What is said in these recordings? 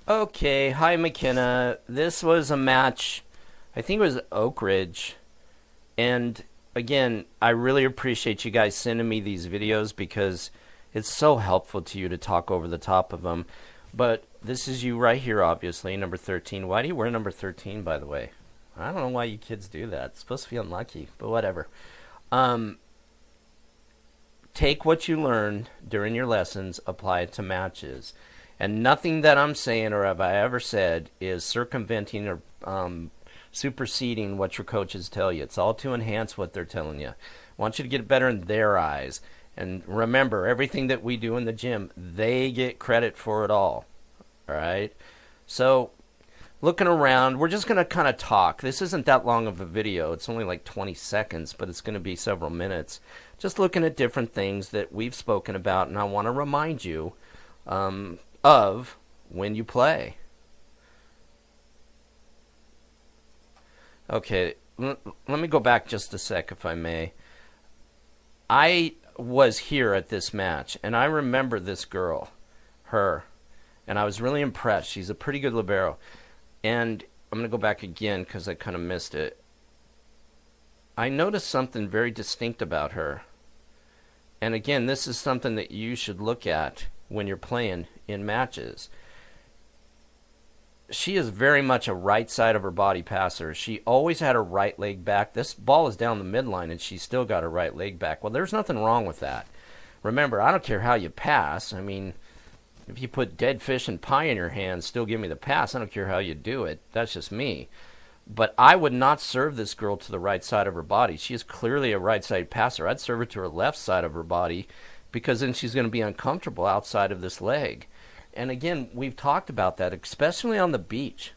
Okay, hi McKenna. This was a match, I think it was Oak Ridge. And again, I really appreciate you guys sending me these videos because it's so helpful to you to talk over the top of them. But this is you right here, obviously, number 13. Why do you wear number 13, by the way? I don't know why you kids do that. It's supposed to be unlucky, but whatever. Um, Take what you learned during your lessons, apply it to matches. And nothing that I'm saying or have I ever said is circumventing or superseding what your coaches tell you. It's all to enhance what they're telling you. I want you to get better in their eyes. And remember, everything that we do in the gym, they get credit for it all. All right? So, looking around, we're just going to kind of talk. This isn't that long of a video. It's only like 20 seconds, but it's going to be several minutes. Just looking at different things that we've spoken about, and I want to remind you of when you play. Okay, let me go back just a sec, if I may. I was here at this match, and I remember this girl, her, and I was really impressed. She's a pretty good libero. And I'm going to go back again because I kind of missed it. I noticed something very distinct about her. And again, this is something that you should look at when you're playing in matches. She is very much a right side of her body passer. She always had her right leg back. This ball is down the midline and she still got her right leg back. Well, there's nothing wrong with that. Remember, I don't care how you pass. I mean, if you put dead fish and pie in your hand, still give me the pass. I don't care how you do it. That's just me. But I would not serve this girl to the right side of her body. She is clearly a right side passer. I'd serve her to her left side of her body because then she's going to be uncomfortable outside of this leg. And again, we've talked about that, especially on the beach.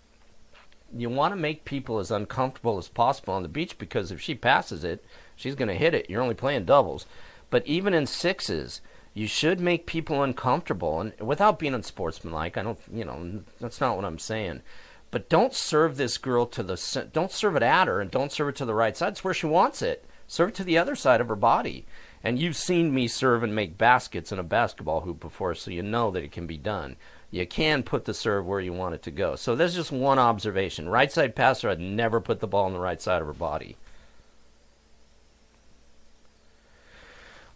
You want to make people as uncomfortable as possible on the beach because if she passes it, she's going to hit it. You're only playing doubles. But even in sixes, you should make people uncomfortable. And without being unsportsmanlike, I don't, that's not what I'm saying. But don't serve this girl don't serve it at her and don't serve it to the right side. It's where she wants it. Serve it to the other side of her body. And you've seen me serve and make baskets in a basketball hoop before, so you know that it can be done. You can put the serve where you want it to go. So there's just one observation. Right side passer, I'd never put the ball on the right side of her body.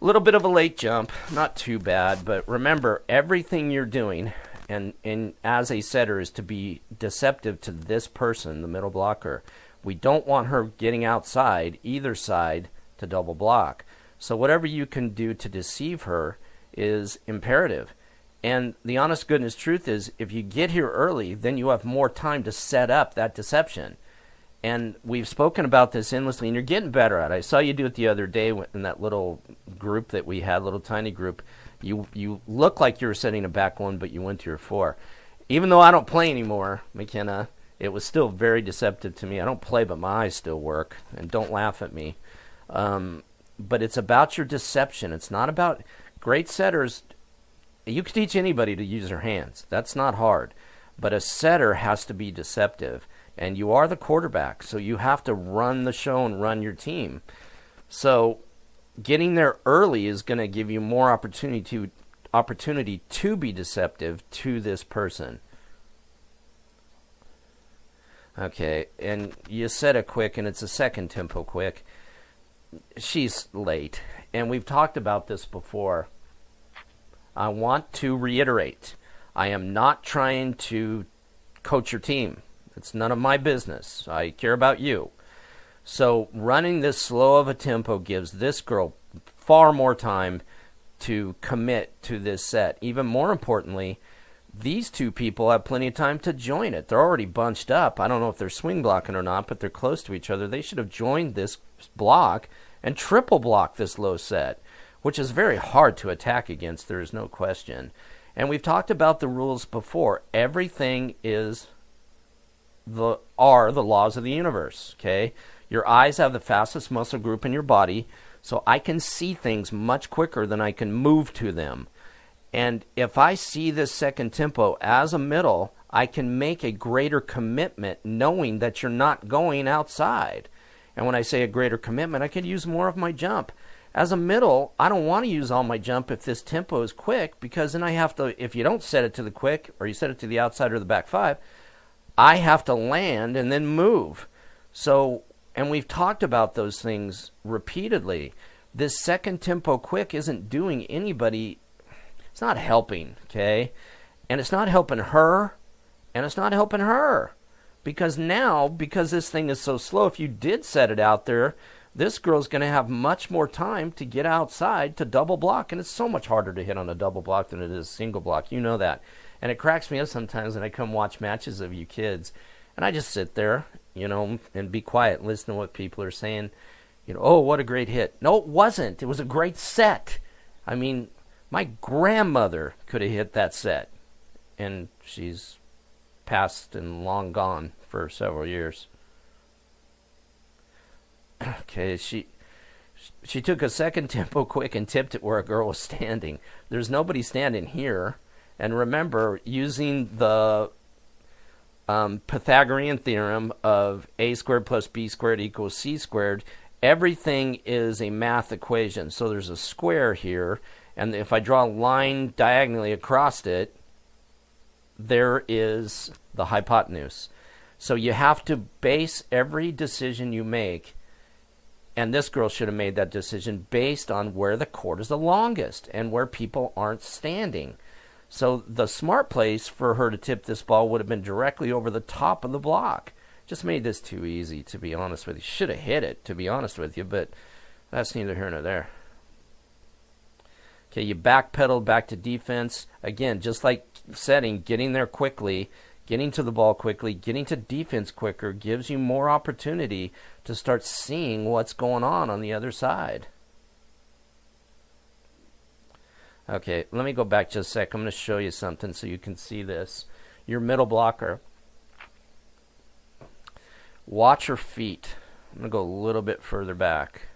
A little bit of a late jump, not too bad, but remember, everything you're doing and as a setter is to be deceptive to this person, the middle blocker. We don't want her getting outside either side to double block. So whatever you can do to deceive her is imperative. And the honest goodness truth is, if you get here early, then you have more time to set up that deception. And we've spoken about this endlessly, and you're getting better at it. I saw you do it the other day in that little group that we had, little tiny group. You look like you were setting a back one, but you went to your four. Even though I don't play anymore, McKenna, it was still very deceptive to me. I don't play, but my eyes still work. And don't laugh at me. But it's about your deception. It's not about great setters. You can teach anybody to use their hands. That's not hard. But a setter has to be deceptive. And you are the quarterback, so you have to run the show and run your team. So getting there early is going to give you more opportunity to be deceptive to this person. Okay, and you said it quick, and it's a second tempo quick. She's late, and we've talked about this before. I want to reiterate, I am not trying to coach your team. It's none of my business. I care about you. So running this slow of a tempo gives this girl far more time to commit to this set. Even more importantly, these two people have plenty of time to join it. They're already bunched up. I don't know if they're swing blocking or not, but they're close to each other. They should have joined this block and triple block this low set, which is very hard to attack against. There is no question. And we've talked about the rules before. Everything is the laws of the universe, okay? Your eyes have the fastest muscle group in your body, so I can see things much quicker than I can move to them. And if I see this second tempo as a middle, I can make a greater commitment knowing that you're not going outside. And when I say a greater commitment, I can use more of my jump. As a middle, I don't want to use all my jump if this tempo is quick, because then I have to, if you don't set it to the quick, or you set it to the outside or the back 5, I have to land and then move. So, and we've talked about those things repeatedly. This second tempo quick isn't doing anybody, it's not helping, okay? And it's not helping her, and it's not helping her. Because now, because this thing is so slow, if you did set it out there, this girl's going to have much more time to get outside to double block. And it's so much harder to hit on a double block than it is a single block. You know that. And it cracks me up sometimes when I come watch matches of you kids. And I just sit there, you know, and be quiet and listen to what people are saying. You know, oh, what a great hit. No, it wasn't. It was a great set. I mean, my grandmother could have hit that set. And she's passed and long gone for several years. Okay, she took a second tempo quick and tipped it where a girl was standing. There's nobody standing here. And remember, using the Pythagorean theorem of a squared plus b squared equals c squared, everything is a math equation. So there's a square here, and if I draw a line diagonally across it, there is the hypotenuse. So you have to base every decision you make, and this girl should have made that decision based on where the court is the longest and where people aren't standing. So the smart place for her to tip this ball would have been directly over the top of the block. Just made this too easy, to be honest with you. Should have hit it, to be honest with you, but that's neither here nor there. Okay, you backpedaled back to defense. Again, just like setting, getting there quickly, getting to the ball quickly, getting to defense quicker gives you more opportunity to start seeing what's going on the other side. Okay, let me go back just a sec. I'm going to show you something so you can see this. Your middle blocker. Watch her feet. I'm going to go a little bit further back.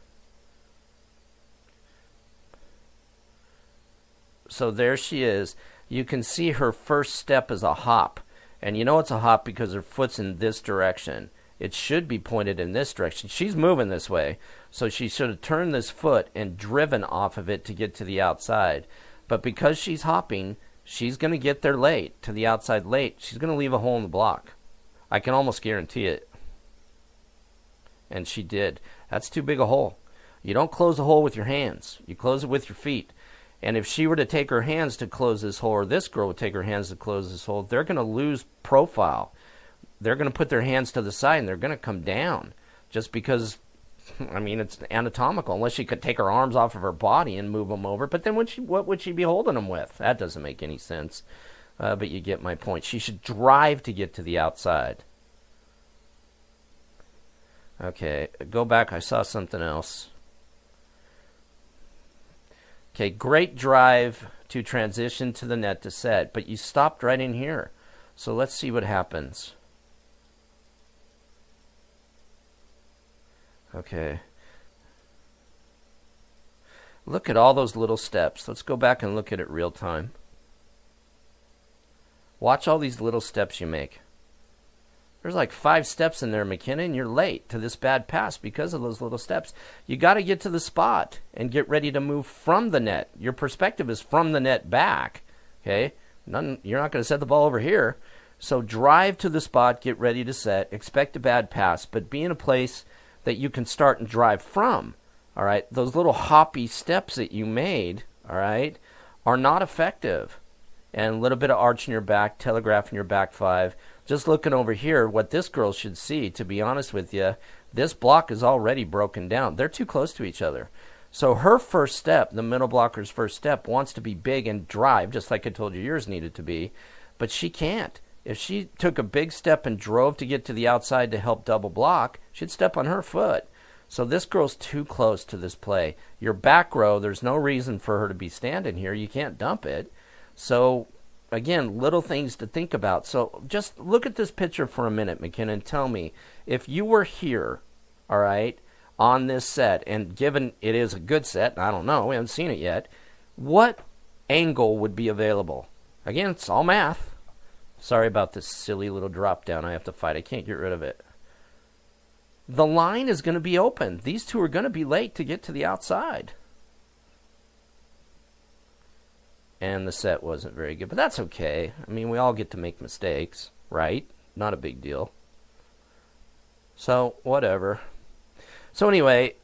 So there she is. You can see her first step is a hop. And you know it's a hop because her foot's in this direction. It should be pointed in this direction. She's moving this way. So she should have turned this foot and driven off of it to get to the outside. But because she's hopping, she's going to get there late, to the outside late. She's going to leave a hole in the block. I can almost guarantee it. And she did. That's too big a hole. You don't close a hole with your hands. You close it with your feet. And if she were to take her hands to close this hole, or this girl would take her hands to close this hole, they're going to lose profile. They're going to put their hands to the side, and they're going to come down. Just because, I mean, it's anatomical. Unless she could take her arms off of her body and move them over. But then what would she be holding them with? That doesn't make any sense. But you get my point. She should drive to get to the outside. Okay, go back. I saw something else. Okay, great drive to transition to the net to set, but you stopped right in here. So let's see what happens. Okay. Look at all those little steps. Let's go back and look at it real time. Watch all these little steps you make. There's like 5 steps in there, McKenna, and you're late to this bad pass because of those little steps. You got to get to the spot and get ready to move from the net. Your perspective is from the net back, okay? You're not going to set the ball over here. So drive to the spot, get ready to set, expect a bad pass, but be in a place that you can start and drive from, all right? Those little hoppy steps that you made, all right, are not effective. And a little bit of arch in your back, telegraph in your back 5. Just looking over here, what this girl should see, to be honest with you, this block is already broken down. They're too close to each other. So her first step, the middle blocker's first step, wants to be big and drive, just like I told you yours needed to be. But she can't. If she took a big step and drove to get to the outside to help double block, she'd step on her foot. So this girl's too close to this play. Your back row, there's no reason for her to be standing here. You can't dump it. So, again, little things to think about. So just look at this picture for a minute, McKenna, and tell me, if you were here, all right, on this set, and given it is a good set, I don't know, we haven't seen it yet, what angle would be available? Again, it's all math. Sorry about this silly little drop down I have to fight. I can't get rid of it. The line is going to be open. These two are going to be late to get to the outside. and the set wasn't very good. But that's okay. I mean, we all get to make mistakes, right? Not a big deal. So, whatever. So anyway,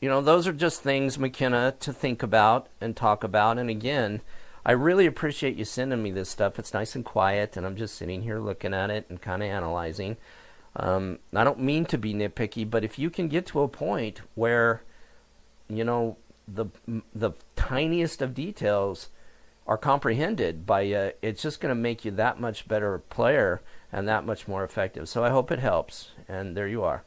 those are just things, McKenna, to think about and talk about. And again, I really appreciate you sending me this stuff. It's nice and quiet, and I'm just sitting here looking at it and kind of analyzing. I don't mean to be nitpicky, but if you can get to a point where, the tiniest of details are comprehended by you, it's just going to make you that much better player and that much more effective. So I hope it helps. And there you are.